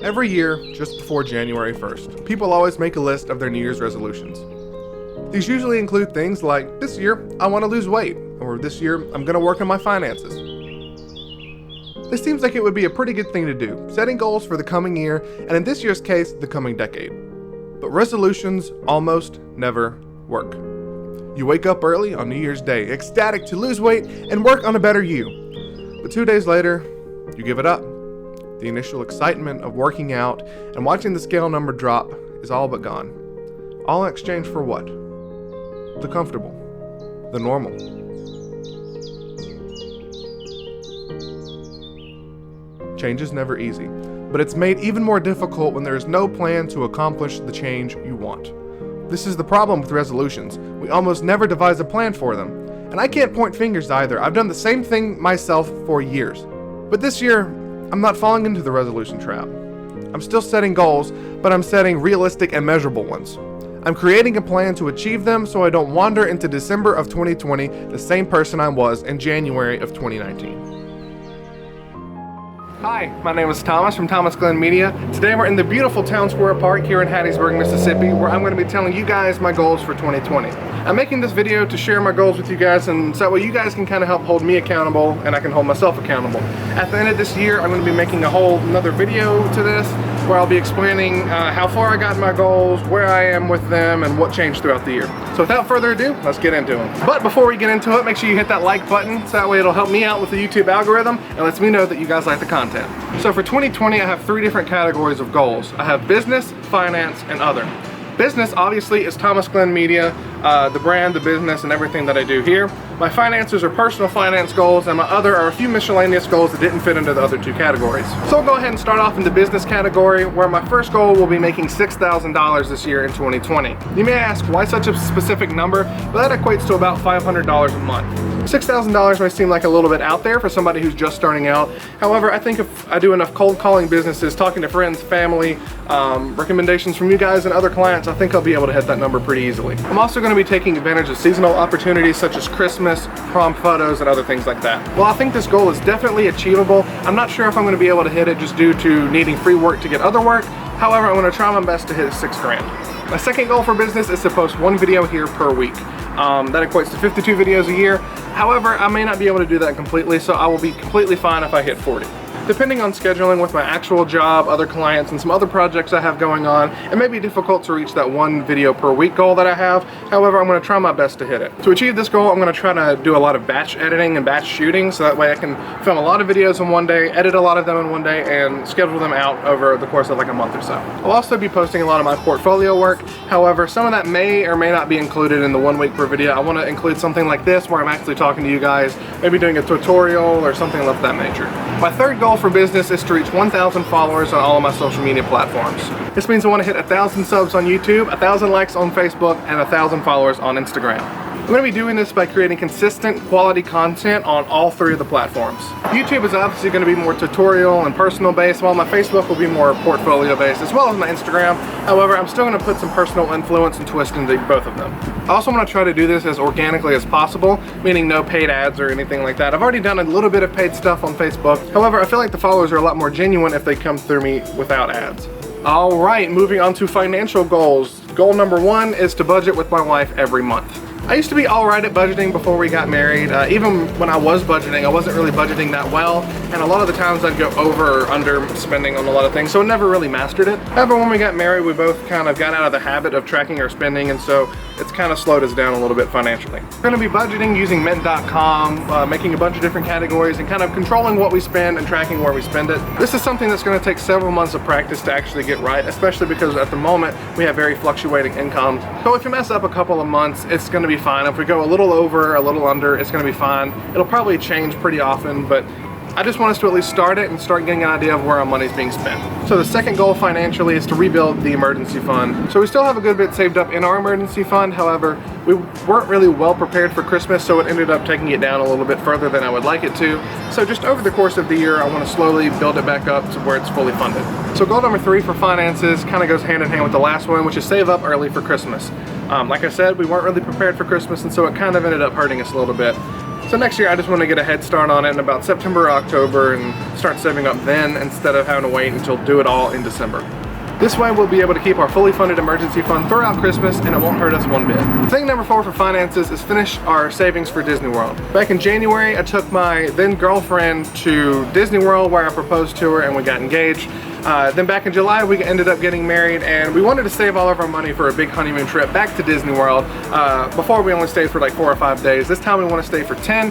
Every year, just before January 1st, people always make a list of their New Year's resolutions. These usually include things like, this year, I want to lose weight, or this year, I'm going to work on my finances. This seems like it would be a pretty good thing to do, setting goals for the coming year, and in this year's case, the coming decade. But resolutions almost never work. You wake up early on New Year's Day, ecstatic to lose weight and work on a better you. But 2 days later, you give it up. The initial excitement of working out and watching the scale number drop is all but gone. All in exchange for what? The comfortable. The normal. Change is never easy, but it's made even more difficult when there is no plan to accomplish the change you want. This is the problem with resolutions. We almost never devise a plan for them. And I can't point fingers either. I've done the same thing myself for years. But this year, I'm not falling into the resolution trap. I'm still setting goals, but I'm setting realistic and measurable ones. I'm creating a plan to achieve them so I don't wander into December of 2020 the same person I was in January of 2019. Hi, my name is Thomas from Thomas Glenn Media. Today we're in the beautiful Town Square Park here in Hattiesburg, Mississippi, where I'm going to be telling you guys my goals for 2020. I'm making this video to share my goals with you guys, and so that way you guys can kind of help hold me accountable and I can hold myself accountable. At the end of this year, I'm going to be making a whole another video to this where I'll be explaining how far I got in my goals, where I am with them, and what changed throughout the year. So without further ado, let's get into them. But before we get into it, make sure you hit that like button so that way it'll help me out with the YouTube algorithm and lets me know that you guys like the content. So for 2020, I have 3 different categories of goals. I have business, finance, and other. Business, obviously, is Thomas Glenn Media, the brand, the business, and everything that I do here. My finances are personal finance goals, and my other are a few miscellaneous goals that didn't fit into the other 2 categories. So I'll go ahead and start off in the business category, where my first goal will be making $6,000 this year in 2020. You may ask, why such a specific number? Well, that equates to about $500 a month. $6,000 may seem like a little bit out there for somebody who's just starting out. However, I think if I do enough cold calling businesses, talking to friends, family, recommendations from you guys and other clients, I think I'll be able to hit that number pretty easily. I'm also going to be taking advantage of seasonal opportunities such as Christmas, prom photos, and other things like that. Well, I think this goal is definitely achievable. I'm not sure if I'm going to be able to hit it just due to needing free work to get other work. However, I'm going to try my best to hit $6 grand. My second goal for business is to post 1 video here per week. That equates to 52 videos a year. However, I may not be able to do that completely, so I will be completely fine if I hit 40. Depending on scheduling with my actual job, other clients, and some other projects I have going on, it may be difficult to reach that 1 video per week goal that I have. However, I'm going to try my best to hit it. To achieve this goal, I'm going to try to do a lot of batch editing and batch shooting, so that way I can film a lot of videos in one day, edit a lot of them in one day, and schedule them out over the course of like a month or so. I'll also be posting a lot of my portfolio work. However, some of that may or may not be included in the 1 week per video. I want to include something like this where I'm actually talking to you guys, maybe doing a tutorial or something of that nature. My third goal for business is to reach 1,000 followers on all of my social media platforms. This means I want to hit 1,000 subs on YouTube, 1,000 likes on Facebook, and 1,000 followers on Instagram. I'm going to be doing this by creating consistent quality content on all 3 of the platforms. YouTube is obviously going to be more tutorial and personal based, while my Facebook will be more portfolio based, as well as my Instagram. However, I'm still going to put some personal influence and twist into both of them. I also want to try to do this as organically as possible, meaning no paid ads or anything like that. I've already done a little bit of paid stuff on Facebook. However, I feel like the followers are a lot more genuine if they come through me without ads. All right, moving on to financial goals. Goal number 1 is to budget with my wife every month. I used to be alright at budgeting before we got married. Even when I was budgeting, I wasn't really budgeting that well, and a lot of the times I'd go over or under spending on a lot of things, so I never really mastered it. However, when we got married, we both kind of got out of the habit of tracking our spending, and so it's kind of slowed us down a little bit financially. We're going to be budgeting using mint.com, making a bunch of different categories and kind of controlling what we spend and tracking where we spend it. This is something that's going to take several months of practice to actually get right, especially because at the moment we have very fluctuating incomes. So if you mess up a couple of months, it's going to be fine. If we go a little over, a little under, it's going to be fine. It'll probably change pretty often, but I just want us to at least start it and start getting an idea of where our money's being spent. So the second goal financially is to rebuild the emergency fund. So we still have a good bit saved up in our emergency fund. However, we weren't really well prepared for Christmas, so it ended up taking it down a little bit further than I would like it to. So just over the course of the year, I want to slowly build it back up to where it's fully funded. So goal number 3 for finances kind of goes hand in hand with the last one, which is save up early for Christmas. Like I said, we weren't really prepared for Christmas, and so it kind of ended up hurting us a little bit. So next year I just want to get a head start on it in about September or October and start saving up then instead of having to wait until do it all in December. This way we'll be able to keep our fully funded emergency fund throughout Christmas and it won't hurt us one bit. Thing number 4 for finances is finish our savings for Disney World. Back in January I took my then girlfriend to Disney World where I proposed to her and we got engaged. Then back in July we ended up getting married and we wanted to save all of our money for a big honeymoon trip back to Disney World. Before we only stayed for like 4 or 5 days. This time we want to stay for 10.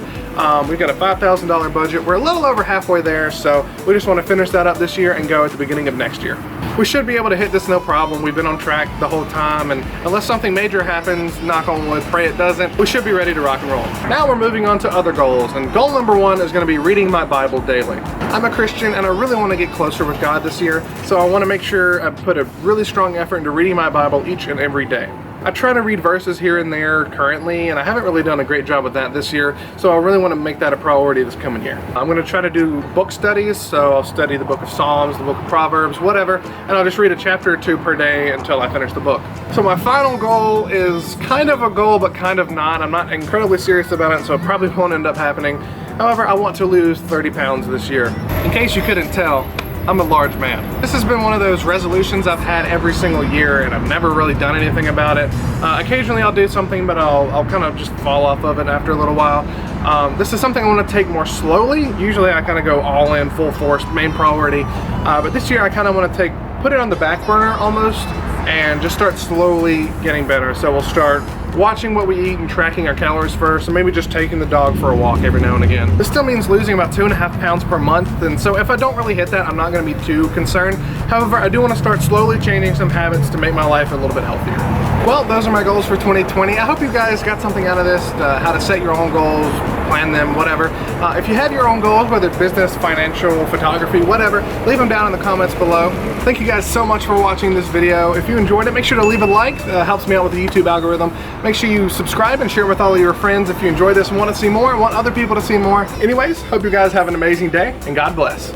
We've got a $5,000 budget. We're a little over halfway there, so we just want to finish that up this year and go at the beginning of next year. We should be able to hit this no problem. We've been on track the whole time, and unless something major happens, knock on wood, pray it doesn't, we should be ready to rock and roll. Now we're moving on to other goals, and goal number 1 is going to be reading my Bible daily. I'm a Christian and I really want to get closer with God this year, so I want to make sure I put a really strong effort into reading my Bible each and every day. I try to read verses here and there currently, and I haven't really done a great job with that this year, so I really want to make that a priority this coming year. I'm going to try to do book studies, so I'll study the book of Psalms, the book of Proverbs, whatever, and I'll just read a chapter or 2 per day until I finish the book. So my final goal is kind of a goal, but kind of not. I'm not incredibly serious about it, so it probably won't end up happening. However, I want to lose 30 pounds this year. In case you couldn't tell, I'm a large man. This has been one of those resolutions I've had every single year and I've never really done anything about it. Occasionally I'll do something, but I'll kind of just fall off of it after a little while. This is something I want to take more slowly. Usually I kind of go all in, full force, main priority. But this year I kind of want to put it on the back burner almost and just start slowly getting better. So we'll start watching what we eat and tracking our calories first, and maybe just taking the dog for a walk every now and again. This still means losing about 2.5 pounds per month, and so if I don't really hit that, I'm not going to be too concerned. However, I do want to start slowly changing some habits to make my life a little bit healthier. Well, those are my goals for 2020. I hope you guys got something out of this, how to set your own goals, plan them, whatever. If you have your own goals, whether it's business, financial, photography, whatever, leave them down in the comments below. Thank you guys so much for watching this video. If you enjoyed it, make sure to leave a like. Helps me out with the YouTube algorithm. Make sure you subscribe and share with all of your friends if you enjoyed this and want to see more and want other people to see more. Anyways, hope you guys have an amazing day and God bless.